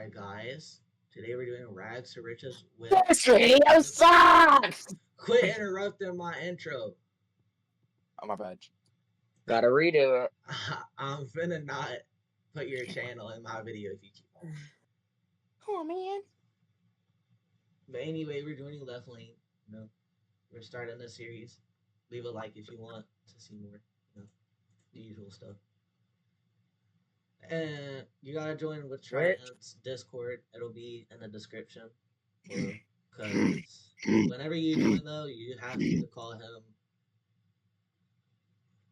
Alright, guys. Today we're doing Rags to Riches with. This video sucks! Quit interrupting my intro. Oh, my bad. Gotta redo it. I'm finna not put your channel in my video if you keep on. Come on, man. But anyway, we're doing Left Lane. You know, we're starting the series. Leave a like if you want to see more. You know, the usual stuff. And you gotta join with Triton's Discord. It'll be in the description. Because whenever you join, though, you have to call him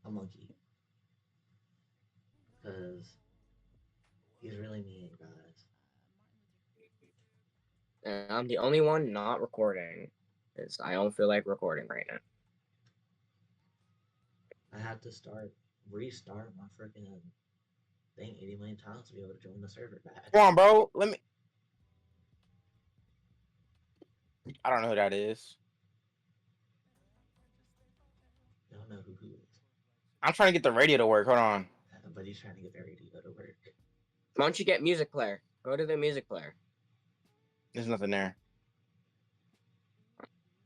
a monkey. Because he's really mean, guys. And I'm the only one not recording. Because I don't feel like recording right now. I have to restart my freaking thing 80 million times to be able to join the server back. Come on, bro. Let me. I don't know who that is. I don't know who is. I'm trying to get the radio to work. Hold on. But he's trying to get the radio to work. Why don't you get music player? Go to the music player. There's nothing there.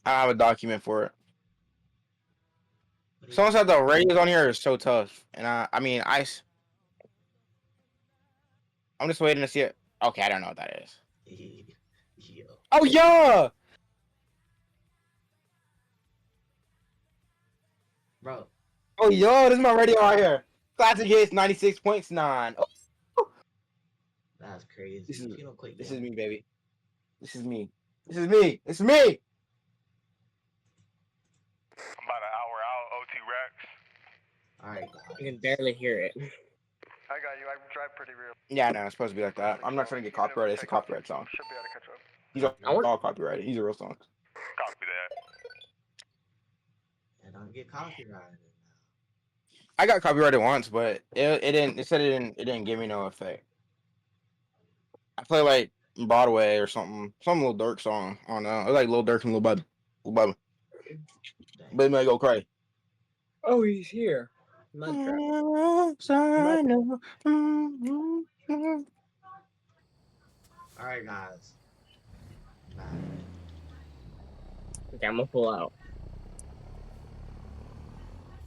I have a document for it. Someone said the radios on here is so tough, and I'm just waiting to see it. Okay, I don't know what that is. Yo. Oh yeah, bro. Oh yo, this is my radio right here. Classic hits 96.9. Oh. That's crazy. This is me, baby. This is me. This is me. It's me. I'm about an hour out, OT Rex. Alright, You can barely hear it. I got you. I drive pretty real. Yeah, no, it's supposed to be like that. I'm not trying to get copyrighted. It's a copyright song. Should be able to catch up. He's all copyrighted. He's a real song. Copy that. and don't get copyrighted. I got copyrighted once, but it didn't. It said it didn't give me no effect. I play like Broadway or something, some Lil Durk song. I don't know. I like Lil Durk and Lil Bubba. But it might go crazy. Oh, he's here. Alright, guys. Okay, I'm gonna pull out.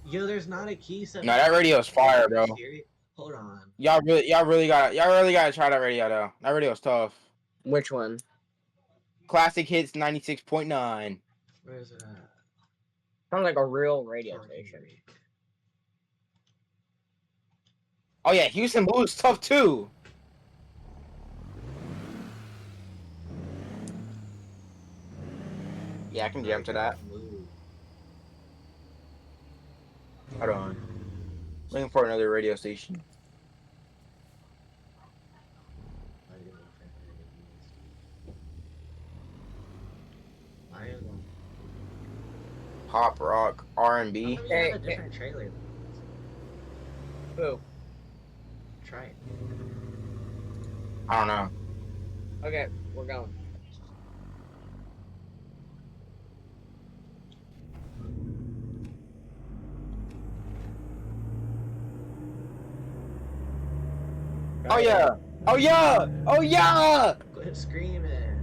Yo, there's not a key set. No, that radio's fire, bro. Hold on. Y'all really gotta try that radio though. That radio's tough. Which one? Classic hits 96.9. Where is it at? Sounds like a real radio station. Oh yeah, Houston Blues tough too. Yeah, I can jam to that. Hold on. Looking for another radio station. Pop, rock, R&B. Hey, a different trailer. Who? Try it. I don't know. Okay, we're going. Oh yeah! Oh yeah! Oh yeah! Quit screaming.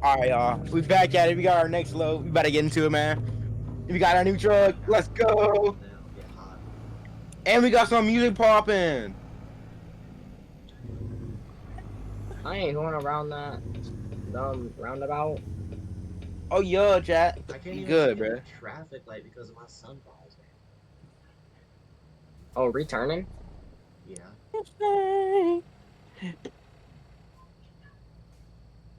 Alright, y'all. We back at it. We got our next load. We better get into it, man. We got our new truck. Let's go. And we got some music popping. I ain't going around that roundabout. Oh yeah, chat. I can't even good, get bro. a traffic light because of my sunrise. Oh, returning? Yeah.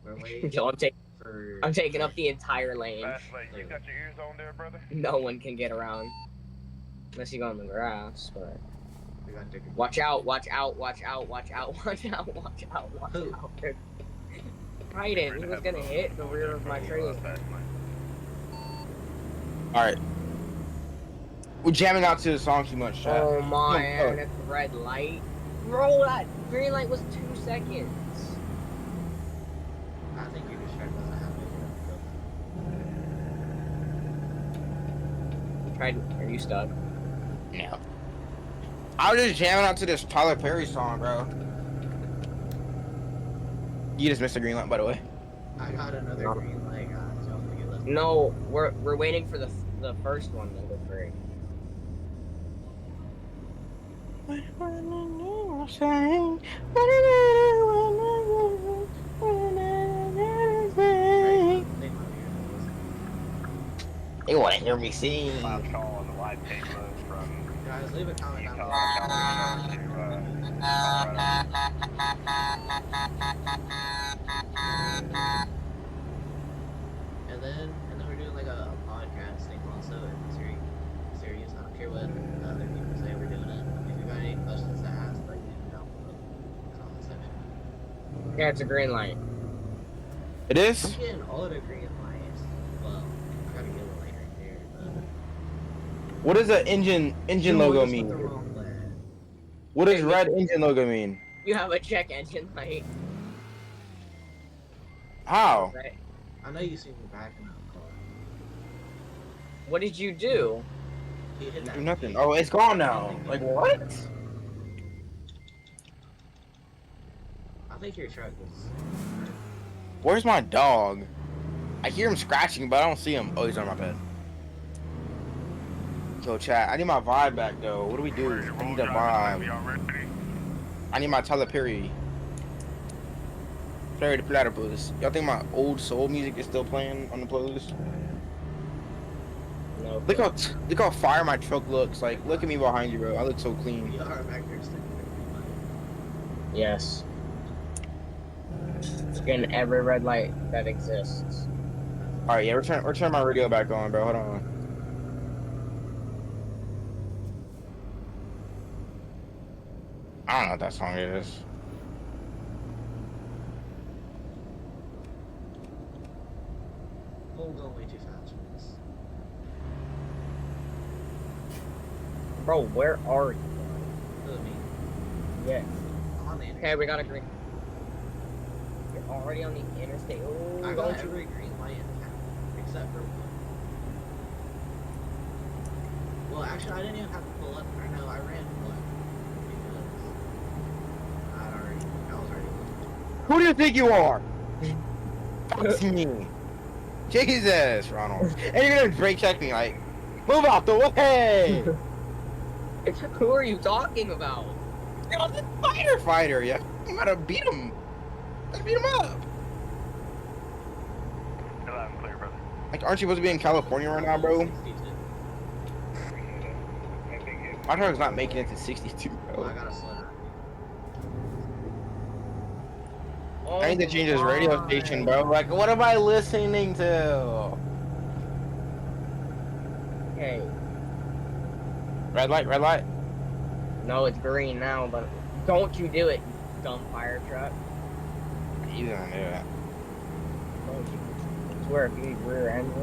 We're waiting. Yo, for. I'm taking up the entire lane. Like, you got your ears on there, brother? No one can get around. Unless you go on the grass, but... We got to Watch out, watch out, watch out, watch out, watch out, watch out, watch Who? out. Raiden, he was gonna hit the rear of my train. Alright. We're jamming out to the song too much, chat. Oh my, and it's red light. Bro, that green light was 2 seconds. I think your distract doesn't have it. Are you stuck? No. I was just jamming out to this Tyler Perry song, bro. You just missed a green light, by the way. I got another No. green light, guys. Y'all gonna get left. No, we're waiting for the first one to go free. Right? They might be gonna listen. They want to hear me sing. Live call on the live payload from Guys, leave a comment down Utah below. down to Colorado. And then we're doing like a podcast thing also in series. I don't care what other people say, we're doing it. If you got any questions to ask, like leave them down below in the comment section. Yeah, it's a green light. It I'm is? getting all the green lights. Well, I got a yellow light right there. But What does the engine Dude, logo this mean? went the wrong way. What does red engine logo mean? You have a check engine light. How? Right. I know you see me backing up, car. What did you do? He hit that Do nothing. gate. Oh, it's gone now. Like what? I think your truck is. Where's my dog? I hear him scratching, but I don't see him. Oh, he's on my bed. So chat, I need my vibe back though. What do we do? I need a vibe. Y'all ready? I need my Tyler Perry. Perry the Platypus. Y'all think my old soul music is still playing on the playlist? No. Look how fire my truck looks. Like, look at me behind you, bro. I look so clean. You are back there sticking your green light. Yes. It's getting every red light that exists. All right, yeah, return my radio back on, bro. Hold on. I don't know what that song is. Oh, going way too fast for this. Bro, where are you? Look at me. Yeah. I'm on the Okay, we got a green. You're already on the interstate. Oh, I don't got you? every green light in town, except for one. Well, actually, I didn't even have to pull up. Or no, I ran one. Because I was already Who do you think you are? Fuck me. Jesus, Ronald. And you're gonna brake check me like, move out the way. Who are you talking about? Yo, the fighter, yeah. I'm gonna beat him. Let's beat him up. You're loud and clear, brother. Like, aren't you supposed to be in California right now, bro? 62. I think it. My truck's not making it to 62, Oh, bro. I gotta slow down. Oh, I need to change this radio station, bro. Like, what am I listening to? Hey, Red light, red light. no, it's green now, but don't you do it, you dumb fire truck. You don't do that. Don't you? I swear, if you rear end me.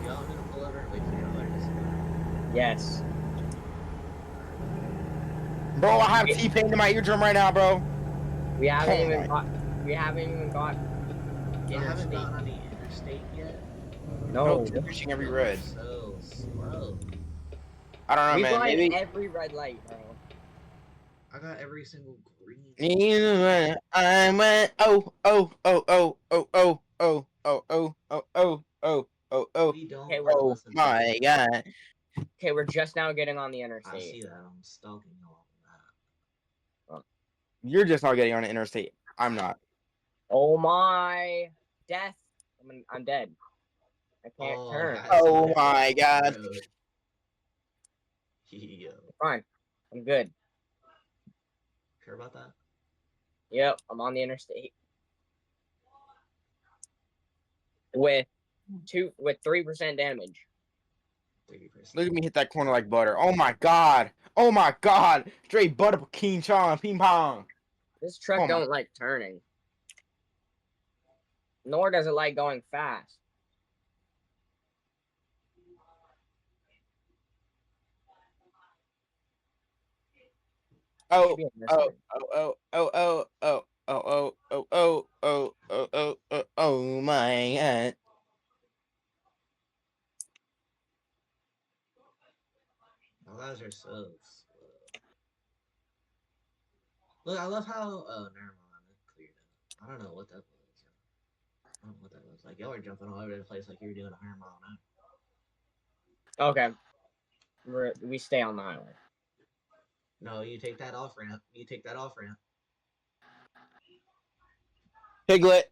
Y'all want me to pull over and wait for your light to slow? Yes. Bro, I have T-Pain in my eardrum right now, bro. We haven't Oh even my- got. We haven't even got. I haven't Interstate. gotten on the interstate yet. No. Bro, pushing every red. So slow. I don't know, We man. flying Maybe. every red light, bro. I got every single green. I went. Oh. We don't Okay, we're- Oh listen to my it. god. Okay, we're just now getting on the I interstate. see that. I'm stalking y'all on You're just not getting on the interstate. I'm not. Oh my death! I'm dead. I that. can't turn. that's Oh a my god. road. Yo, Fine. I'm good. sure about that? Yep, I'm on the interstate. With 3% damage. 30%. Look at me hit that corner like butter. Oh my god. Oh my god. Straight butter king chong ping pong. This truck Oh my- don't like turning. Nor does it like going fast. Oh. Should be in this Oh. thing. Oh my god. You guys are so slow. Look, I love how. Oh, never mind. It cleared up. I don't know what that was. I don't know what that was. Like, y'all were jumping all over the place like you were doing 100 mile an hour. Okay. We stay on the highway. No, you take that off ramp. You take that off ramp. Piglet.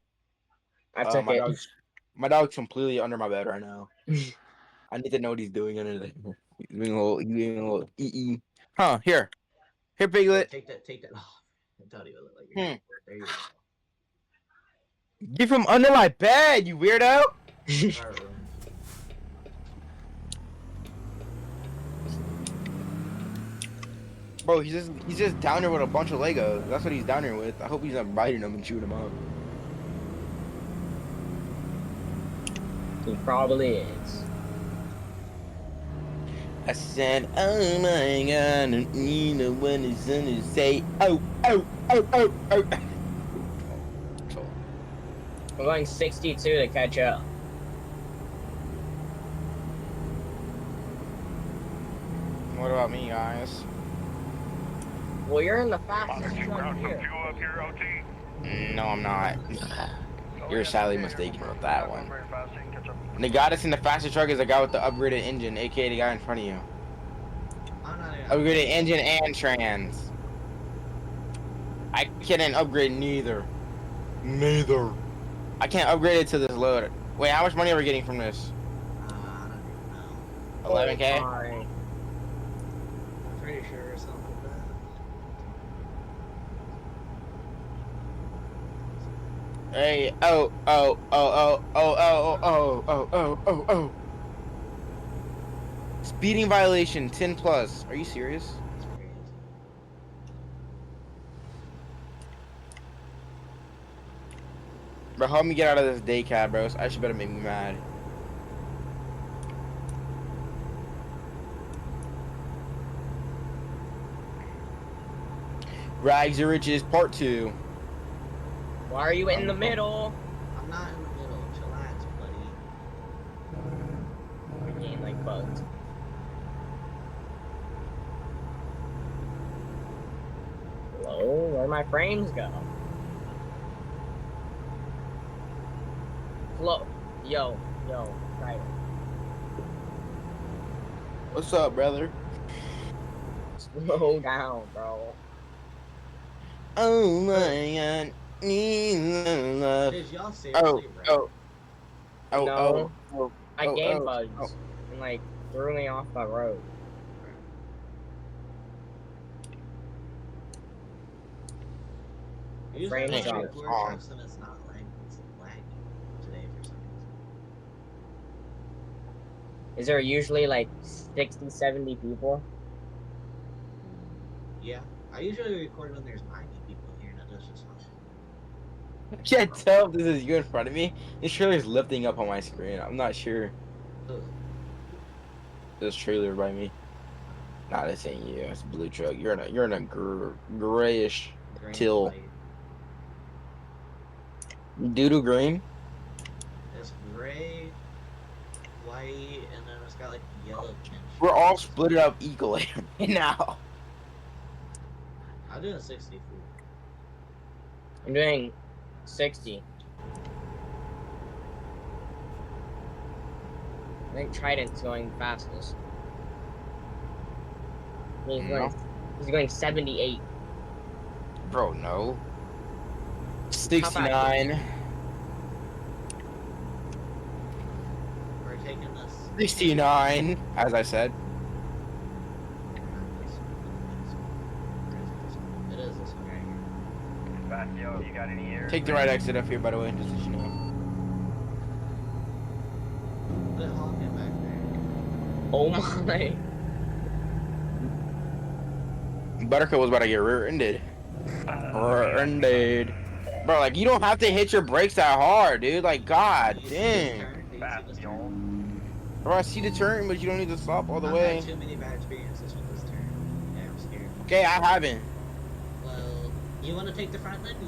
I took it. My dog's completely under my bed right now. I need to know what he's doing under there. He's being a little ee. Huh? Here, Piglet. Take that off. I thought he would look like you're There you go. Get from under my bed, you weirdo. Alright, Bro, he's just down here with a bunch of Legos. That's what he's down here with. I hope he's not biting them and chewing them up. He probably is. I said, oh my god, and you know when it's gonna say, oh. I'm going 62 to catch up. What about me, guys? Well, you're in the Father, fastest you one ground some here. fuel up here, OT. No, I'm not. You're sadly mistaken with that one. Very fast, so you can catch up. The guy that's in the fastest truck is the guy with the upgraded engine, aka the guy in front of you. I'm not even. Upgraded engine and trans. I can't upgrade neither. Neither. I can't upgrade it to this load. Wait, how much money are we getting from this? I don't even know. 11K? Fine. I'm pretty sure something like that. Hey, oh. Speeding violation, 10 plus. Are you serious? That's crazy. Bro, help me get out of this day cab, bro. I should better make me mad. Rags to Riches Part 2. Why are you in the middle? I'm not in the middle. Chillax, buddy. You're getting like bugged. Hello? Where'd my frames go? Hello? Yo, right. What's up, brother? Slow down, bro. Oh my god. Need love. Did y'all seriously Oh, right? No. I oh, game oh, bugs oh. and like threw me off the road. Usually Frame when I shot. record trucks and it's not like it's lagging today for some reason. Is there usually like 60, 70 people? Yeah, I usually record when there's 90 people here, and that's just fine. I can't tell if this is you in front of me. This trailer's lifting up on my screen. I'm not sure. Ugh. This trailer by me. Nah, this ain't you. It's a blue truck. You're in a grayish Gray and Till. white. doodle green. It's gray, white, and then it's got like yellow tinge. We're all split it up equally now. I'm doing 64. I'm doing 60. I think Trident's going fastest. He's going 78. Bro, no. 69. We're taking this. 69, as I said. It is this one right here. Yo, you got any air? Take the right exit up here, by the way, just so you know. Quit honking back there. Oh my. Buttercup was about to get rear-ended. Rear-ended. Bro, like, you don't have to hit your brakes that hard, dude. Like, god Do you see damn. this turn? Do you Fast, see this yo. turn? Bro, I see the turn, but you don't need to stop all the I've way. had too many bad experiences with this turn. Yeah, I'm scared. Okay, I haven't. Well, you want to take the front lane? You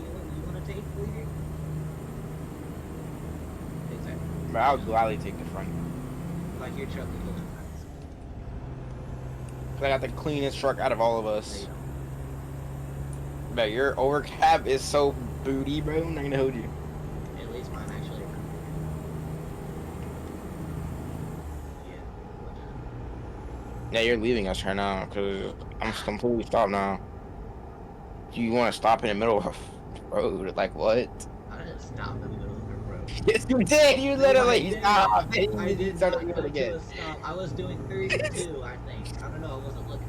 want to take the leader? Exactly. Bro, I would gladly take the front. Like your truck is going fast. 'Cause I got the cleanest truck out of all of No, us. you don't. But your overcap is so booty, bro. I'm not gonna hold you. At least mine actually runs. Yeah, you're leaving us right now because I'm completely stopped now. You want to stop in the middle of a road? Like what? I didn't stop in the middle of the road. Yes, you did. You No, I literally didn't. stopped. I You did started not moving come to again. a stop. I was doing 32, I think. I don't know. I wasn't looking.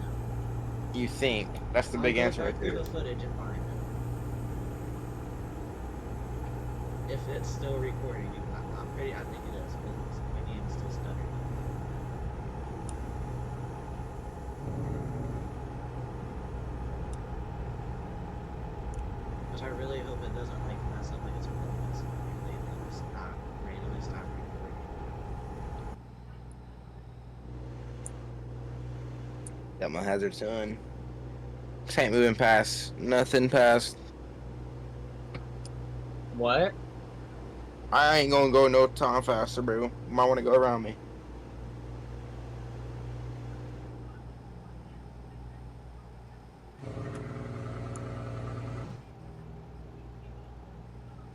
You think that's the I'll big go answer back right through there. the footage and find it. If it's still recording, I'm pretty. I think it is because my game's still stuttering. Because I really hope it doesn't like mess up like it's recording. So they just not randomly stop recording. Got my hazard son. Ain't moving past nothing past. What? I ain't gonna go no time faster, bro. You might want to go around me.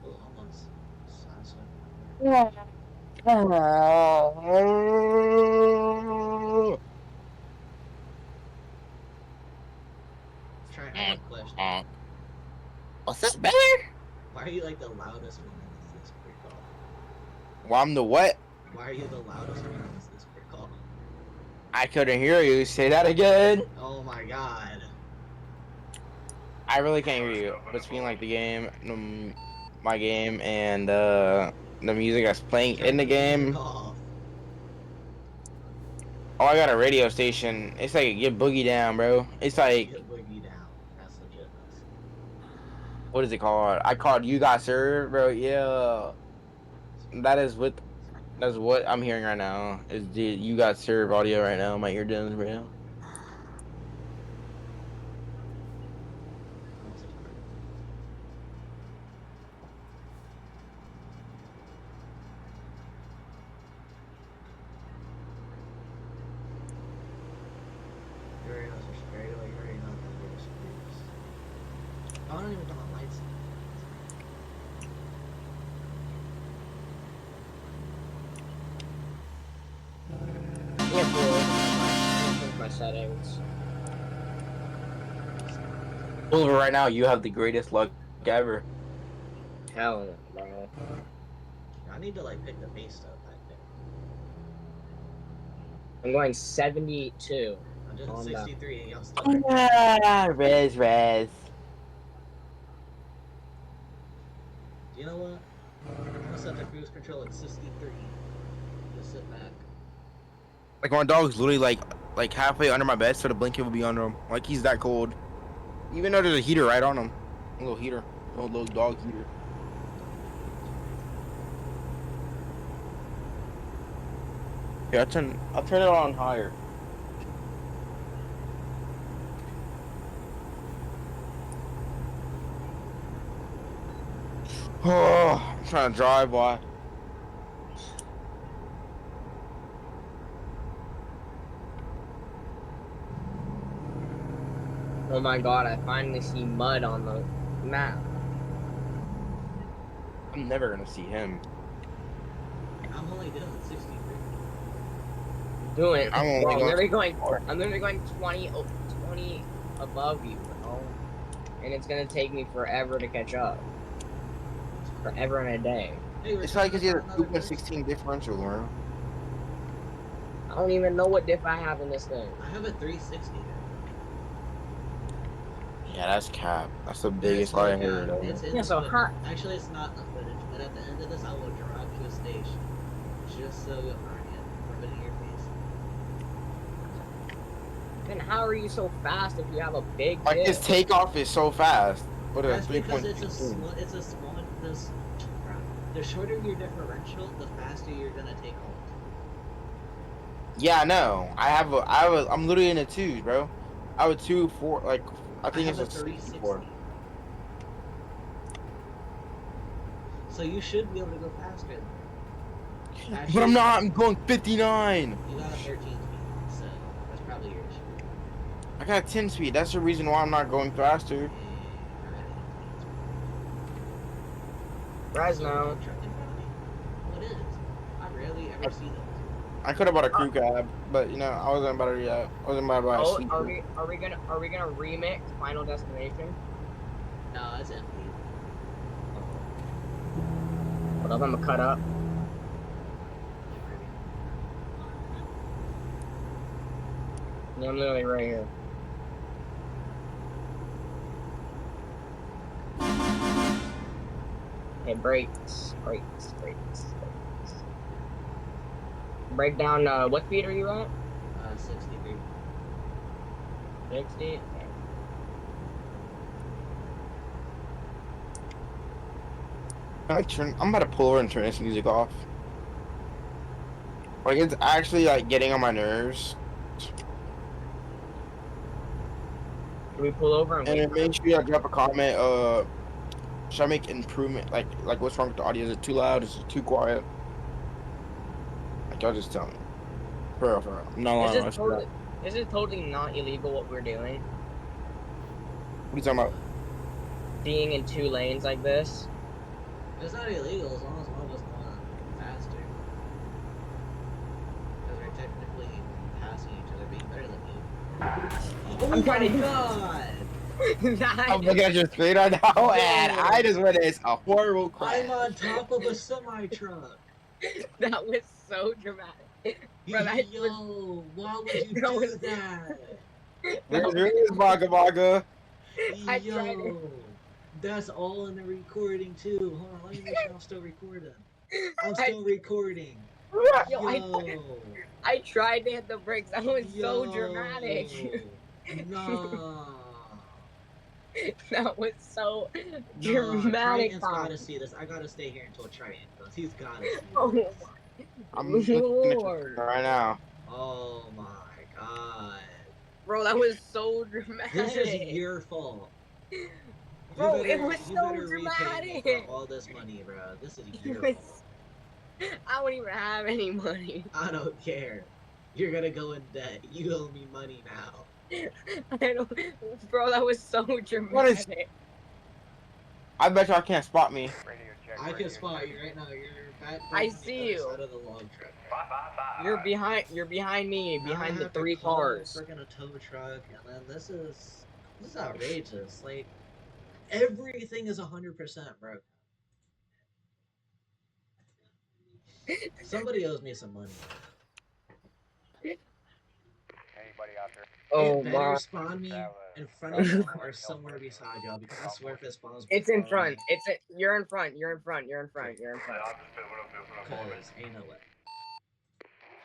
Oh, almost. So- Try one question. What's this better? Why are you like the loudest one in this Discord call? Well, I'm the what? Why are you the loudest one in this Discord call? I couldn't hear you. Say that again. Oh my god. I really can't hear you. Between like the game, my game, and the music that's playing in the game. Call. Oh, I got a radio station. It's like get boogie down, bro. It's like Get boogie down. That's legitness. what is it called? I called you got served, bro. Yeah, that is what that's what I'm hearing right now. Is the you got served audio right now? My eardrums, bro. You already know it's straight away. You already know that there's groups. I don't even know what lights. Yeah, bro. Change my settings. Over right now, you have the greatest luck ever. Hell no, bro. I need to like pick the base stuff. I think. I'm going 72. I'm just Calm down. 63 and y'all still. Rez. You know what? I'm gonna set the cruise control at 63. Just sit back. Like my dog's literally like halfway under my bed, so the blanket will be under him. Like he's that cold. Even though there's a heater right on him, a little heater, a little dog heater. Yeah, I'll turn it on higher. Oh, I'm trying to drive, boy. Oh my god, I finally see mud on the map. I'm never gonna see him. I'm only doing 63. Doing I'm only bro, going I'm literally going 20 above you, bro. And it's gonna take me forever to catch up. Forever and a day. Hey, we're It's trying like because to you have find a another person. 2.16 differential, bro. I don't even know what diff I have in this thing. I have a 360 there. Yeah, that's cap. That's the It's biggest no lie I cap. heard. Of. It's in Yeah, the so footage. how- Actually, it's not in the footage, but at the end of this, I will drive to a station just so you'll find it from in your face. Then how are you so fast if you have a big Like his diff? takeoff is so fast. What a That's because 3.16. it's a small. The shorter your differential, the faster you're gonna take off. Yeah, I know. I'm literally in a 2s, bro. I have a 2.4, like I think have it's a 360. 64. So you should be able to go faster. But I'm not. I'm going 59. You got a 13 speed, so that's probably your issue. I got 10 speed. That's the reason why I'm not going faster. Rise now. Truck in front of me. What is? I rarely ever see those. I could have bought a crew cab, but you know, I wasn't about to yet. I wasn't about to buy a Oh, sleeper. are we gonna remix Final Destination? No, it's empty. Hold up, I'm gonna cut up. Yeah, I'm literally right here. Okay, brakes. Break down, what speed are you at? 63. 60? I'm about to pull over and turn this music off. Like it's actually like getting on my nerves. Can we pull over and And wait? then make sure you drop a comment. Should I make improvement? Like what's wrong with the audio? Is it too loud? Is it too quiet? Like y'all just tell me. For real, for real. I'm not lying. This is totally not illegal what we're doing. What are you talking about? Being in 2 lanes like this. It's not illegal as long as one of us going faster. Because we're technically passing each other, being better than you. I'm trying to- God! I'm looking at your screen right now, and I just witnessed a horrible crash. I'm on top of a semi truck. That was so dramatic. Bro, that was, Yo, why would you That do was- that? Where's Baga Baga? I tried Yo, that's all in the recording too. Hold on, let me make sure I'm still recording. I'm still recording. Yo, I tried to hit the brakes. That was so dramatic. Nah. That was so Nah, dramatic. Triton's gotta see this. I gotta stay here until Triton comes. He's gotta see Oh this. I'm looking at your Lord. screen right now. Oh my god. Bro, that was so dramatic. This is your fault. Bro, it was you so better repay me dramatic. for all this money, bro. This is It your was- fault. I don't even have any money. I don't care. You're gonna go in debt. You owe me money now. I don't, bro, that was so dramatic. I bet y'all can't spot me. Radio check. I radio can spot check. you right now. You're back. I on the see other you. Side of the log truck. 555. You're behind me, Now behind I the have to 3 call cars. Freaking a tow truck, and then this is outrageous. Like everything is 100% broke. Somebody owes me some money. Anybody out there? Oh It better my. spawn me in front of y'all or somewhere beside y'all, because I swear if it spawns It's in before front. You're in front. You're in front. Cause ain't no way.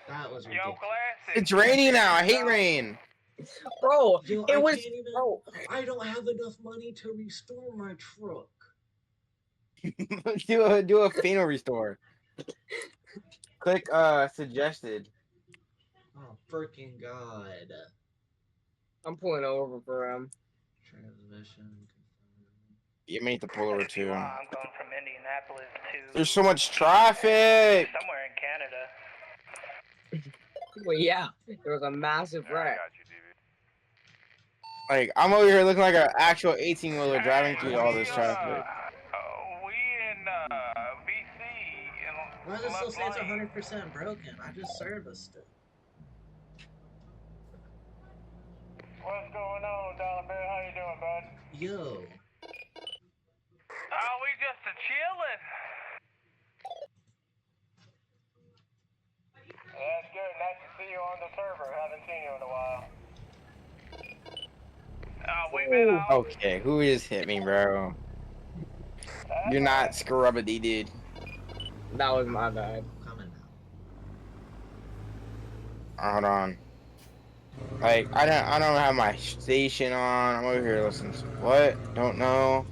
That was Yo, ridiculous. classic. It's raining now. I hate rain. Bro, Yo, it I was. can't even. Bro, I don't have enough money to restore my truck. do a Fino restore. Click suggested. Oh freaking god! I'm pulling over for him. Transmission. You may need to pull over too. I'm going from Indianapolis to. There's so much traffic. Somewhere in Canada. Well, yeah, there was a massive wreck. got you, DB. Like I'm over here looking like an actual 18-wheeler driving through all this traffic. We in BC. Why does it still say it's 100% broken? I just serviced it. What's going on, Dollar Bear? How you doing, bud? Yo. Oh, we just a chilling. That's good. Nice to see you on the server. Haven't seen you in a while. We've been Okay, who just hit me, bro? You're not scrubbity, dude. That was my bad. Coming now. Hold on. Like I don't have my station on. I'm over here listening to what? Don't know.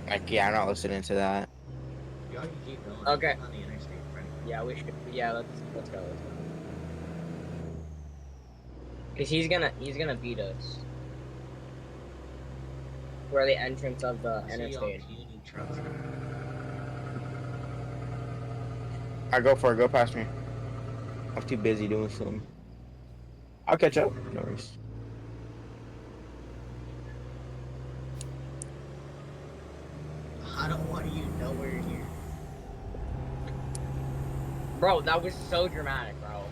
Like yeah, I'm not listening to that. Y'all can keep going. Okay. On the interstate, right? Yeah, we should. Yeah, let's go. Cause he's gonna beat us. We're the entrance of the I see y'all interstate. puny trucks. I go for it. Go past me. I'm too busy doing something. I'll catch up. No worries. I don't want you nowhere near. Bro, that was so dramatic, bro.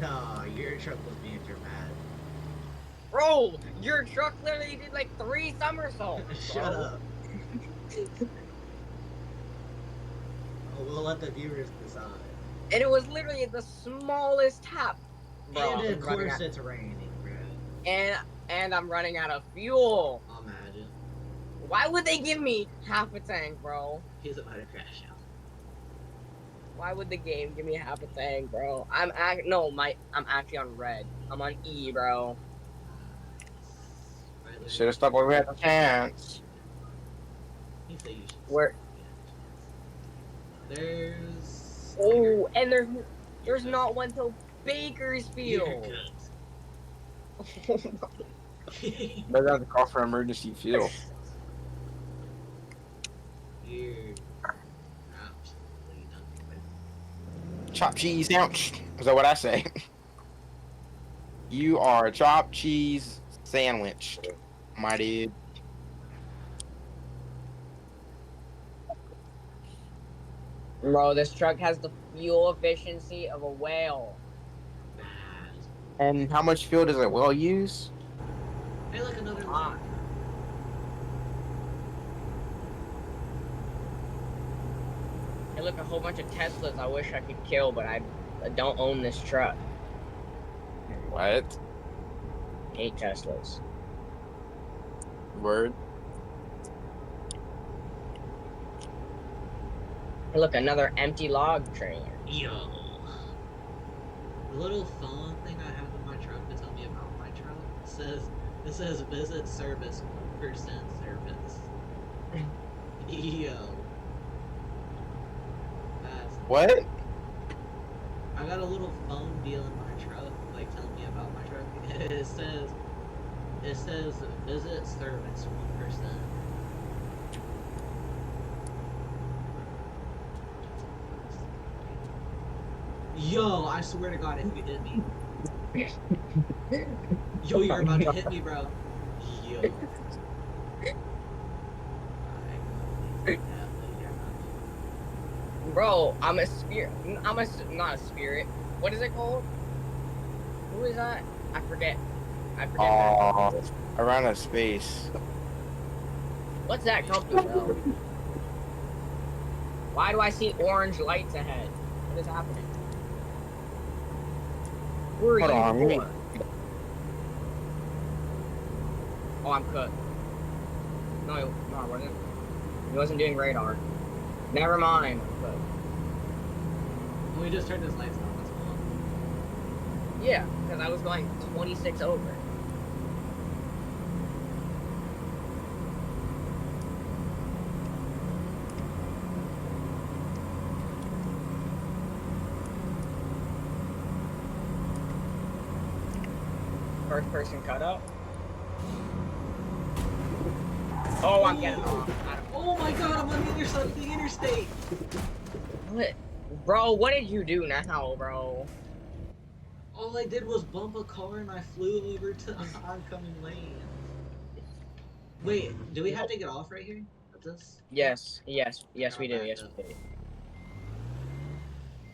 Nah, your truck was being dramatic. Bro, your truck literally did like 3 somersaults. Shut bro. up. Oh, we'll let the viewers decide. And it was literally the smallest tap. Bro, And I'm of running course out, it's raining, bro. and I'm running out of fuel. Imagine. Why would they give me half a tank, bro? He's about to crash out. Why would the game give me half a tank, bro? I'm actually on red. I'm on E, bro. Right, Should have stuck where we had the chance. He said you should. Where? There's. Oh, and there's You're not one till You're Bakersfield. cooked. Better have to call for emergency fuel. You're absolutely nothing but. Chopped cheese sandwich. Is that what I say? You are a chopped cheese sandwich, my dude. Bro, this truck has the fuel efficiency of a whale. Bad. And how much fuel does it well use? Hey, look, another Ah. line. Hey, look, a whole bunch of Teslas I wish I could kill, but I don't own this truck. What? 8 Teslas. Word. Hey, look, another empty log trailer. Yo. The little phone thing I have in my truck to tell me about my truck it says visit service 1% service. Yo. That's What? I got a little phone deal in my truck, like telling me about my truck. It says visit service 1%. Yo, I swear to God, if you hit me. Yo, you're about to hit me, bro. Yo. Bro, I'm a spirit. Not a spirit. What is it called? Who is that? I forget. Oh, around a space. What's that company though? Why do I see orange lights ahead? What is happening? Who are Hold you on, we for? Oh, I'm cooked. No, I wasn't. He wasn't doing radar. Never mind. I'm cooked. We just turned his lights on, that's all. Yeah, because I was going 26 over. First person cutout. Oh, I'm getting off. Oh my God, I'm on the other side of the interstate. What? Bro, what did you do now, bro? All I did was bump a car and I flew over to oncoming lane. Wait, do we have to get off right here? At this? Yes, we do. back Yes, up. we do.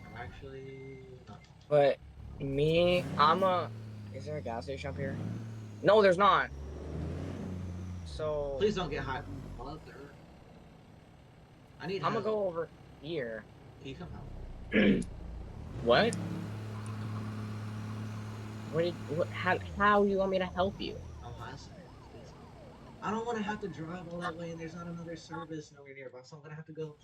I'm actually not. But me, Is there a gas station up here? No, there's not. So Please don't get hot. Mother. I need I'm gonna help. go over here. Can you come out? What? How do you want me to help you? I'm high side. Please help. I don't want to have to drive all that way and there's not another service nowhere nearby, so I'm gonna have to go.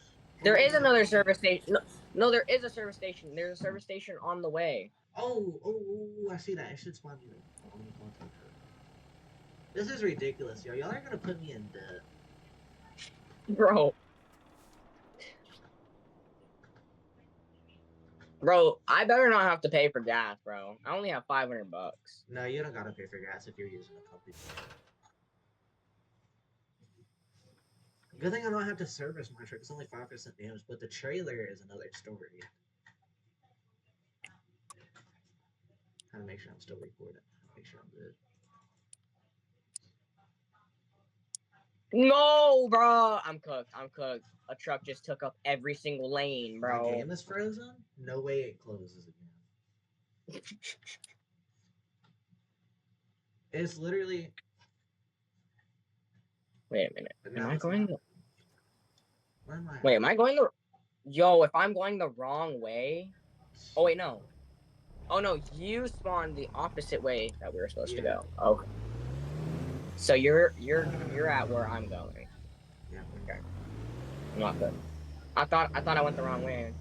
There is another service station. No, there is a service station. There's a service station on the way. Oh, I see that. It should spawn you there. Hold on, let me call to the truck. This is ridiculous, yo. Y'all are gonna put me in debt. Bro. Bro, I better not have to pay for gas, bro. I only have $500. No, you don't gotta pay for gas if you're using a company. Good thing I don't have to service my truck. It's only 5% damage, but the trailer is another story. How to make sure I'm still recording. Make sure I'm good. No, bro. I'm cooked. I'm cooked. A truck just took up every single lane, My bro. game is frozen? No way it closes again. It's literally. Wait a minute. No, Am I it's going? not. Where am I? Wait, am I going the? Yo, if I'm going the wrong way. Oh wait, no. Oh no, you spawned the opposite way that we were supposed to Yeah. go. Okay. So you're at where I'm going. Yeah. Okay. Not good. I thought I went the wrong way.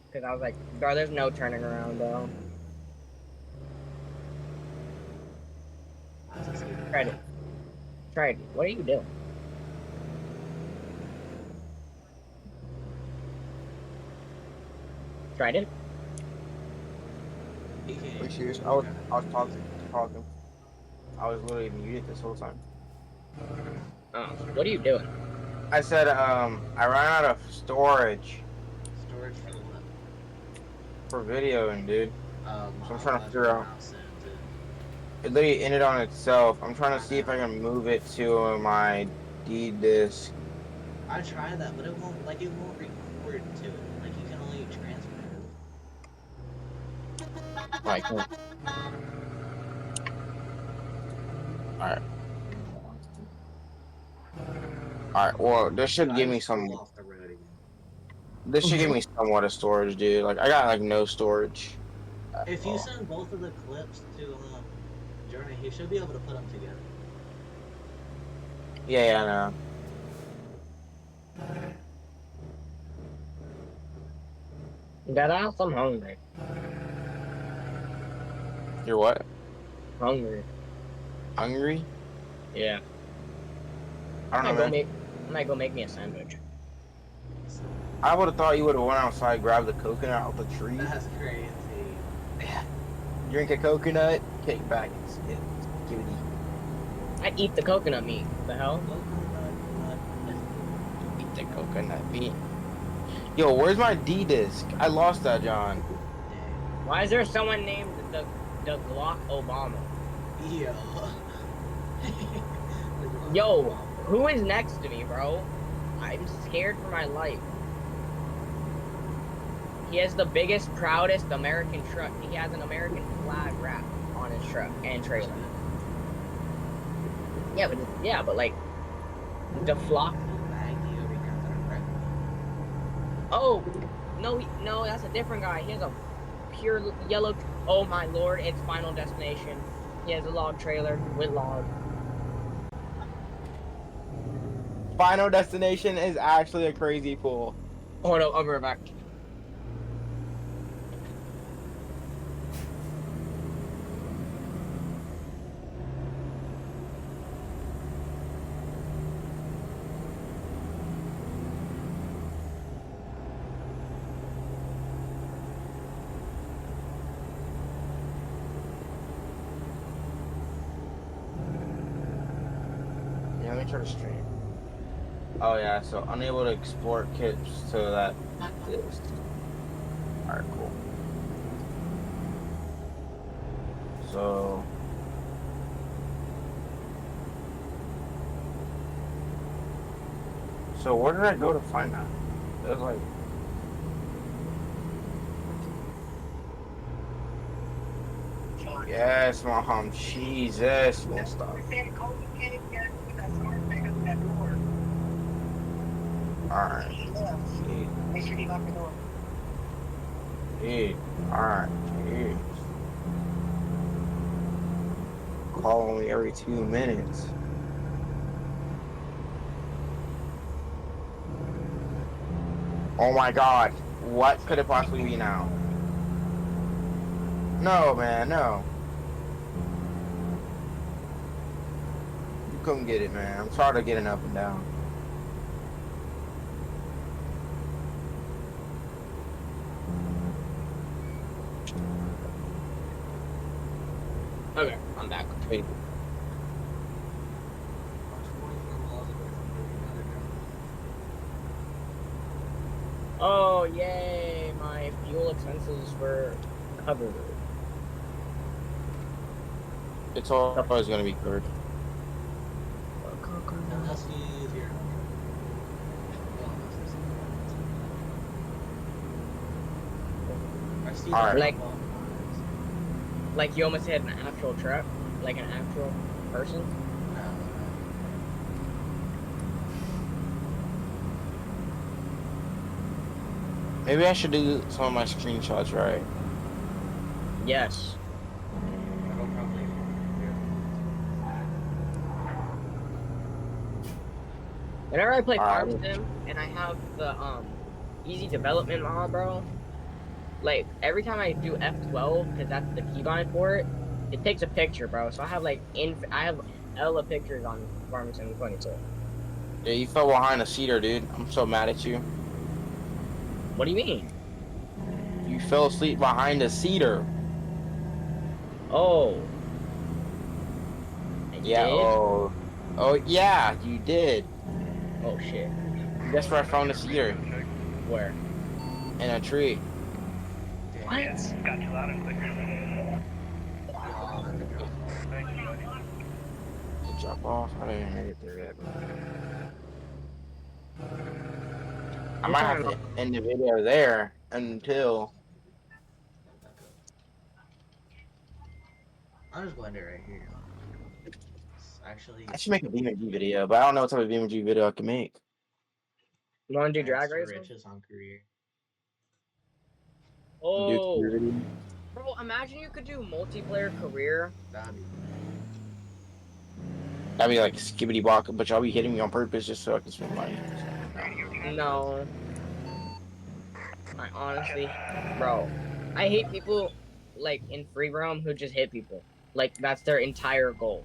Because I was like, bro, there's no turning around, bro. How's this even Tried it. bad? Tried it. What are you doing? Tried it? He can't. Are you serious? I was talking. I was literally muted this whole time. Oh, what are you doing? I said, I ran out of storage Storage for what? for videoing, dude. So So I'm trying to figure out. Soon too. It literally ended on itself. I'm trying to see if I can move it to my D disk. I tried that, but it won't record to it. Like you can only transfer it. Like, alright. Alright, well, this should give me some. Off the road again. This should give me somewhat of storage, dude. Like, I got like no storage. If you send both of the clips to Journey, he should be able to put them together. Yeah, I know. That ass, I'm hungry. You're what? Hungry. Hungry? Yeah. I don't know, man. I might go make me a sandwich. I would have thought you would have went outside, grabbed the coconut out the tree, That's crazy. drink a coconut, kick back, and give it. I'd eat the coconut meat. The hell? Eat the coconut meat. Yo, where's my D disc? I lost that, John. Why is there someone named the Glock Obama? Yo. Yo, who is next to me, bro? I'm scared for my life. He has the biggest, proudest American truck. He has an American flag wrapped on his truck and trailer. Yeah, but like the flock. Oh, no, that's a different guy. He has a pure yellow. Oh my lord, it's Final Destination. He has a log trailer with log. Final Destination is actually a crazy pool. Hold up, I'll be right back. Yeah, let me try to stream. Oh yeah, so unable to export clips to that disc. Alright, cool. So where did I go to find that? It was like yes, Mom, Jesus, won't stop. Alright. Make sure you lock the door. Dude, alright, jeez. Calling me every 2 minutes. Oh my god, what could it possibly be now? No, man, no. You come get it, man. I'm tired of getting up and down. Okay, I'm back. Wait. Oh yay! My fuel expenses were covered. It's always gonna be good. Unless you use see Alright. the Like- football cars. Like you almost hit an actual truck, like an actual person. No. Maybe I should do some of my screenshots right. Yes. That'll probably. Whenever I play Alright. Farm Sim and I have the easy development mod, bro, like every time I do F12, because that's the keybind for it, it takes a picture, bro. So I have like I have hella pictures on Farm Sim 22. Yeah, you fell behind a cedar, dude. I'm so mad at you. What do you mean? You fell asleep behind a cedar. Oh. I Yeah. did? Oh. Oh yeah, you did. Oh shit. Guess where I found a cedar? Where? In a tree. What? Got you loud and clear. Y'all have to drop off. Thank you, buddy. Drop off. I didn't hear it there yet. I I'm might trying have to- to end the video there until. I'm just going to right here. It's actually. I should make a BeamNG video, but I don't know what type of BeamNG video I can make. You want to do Rags drag to racing? riches on career. Oh. Do Bro, imagine you could do multiplayer career. That'd be. That'd be like skibbity block, but y'all be hitting me on purpose just so I can spend money. No. I honestly, bro, I hate people like in free roam who just hit people. Like that's their entire goal.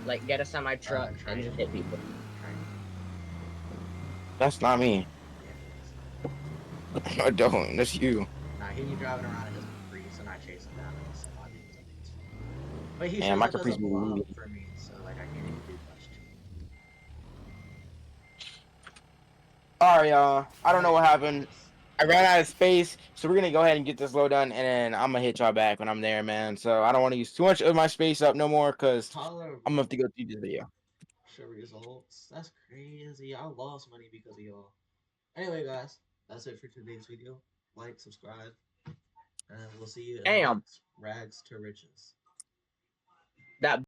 Like get a semi truck and Training. just hit people. That's not me. Yeah, it is. I don't. That's you. Nah, he you driving around in his Caprice and I chasing down in his semi. But he Man, shows my up as a Caprice be blob leaving. for me, so like I can't even do much to him. All right, y'all. I don't know what happened. I ran out of space, so we're gonna go ahead and get this load done, and then I'm gonna hit y'all back when I'm there, man. So I don't want to use too much of my space up no more, cause Tolerable I'm gonna have to go through this video. results. That's crazy. I lost money because of y'all. Anyway, guys, that's it for today's video. Like, subscribe, and we'll see you in the Damn. next Rags to Riches. That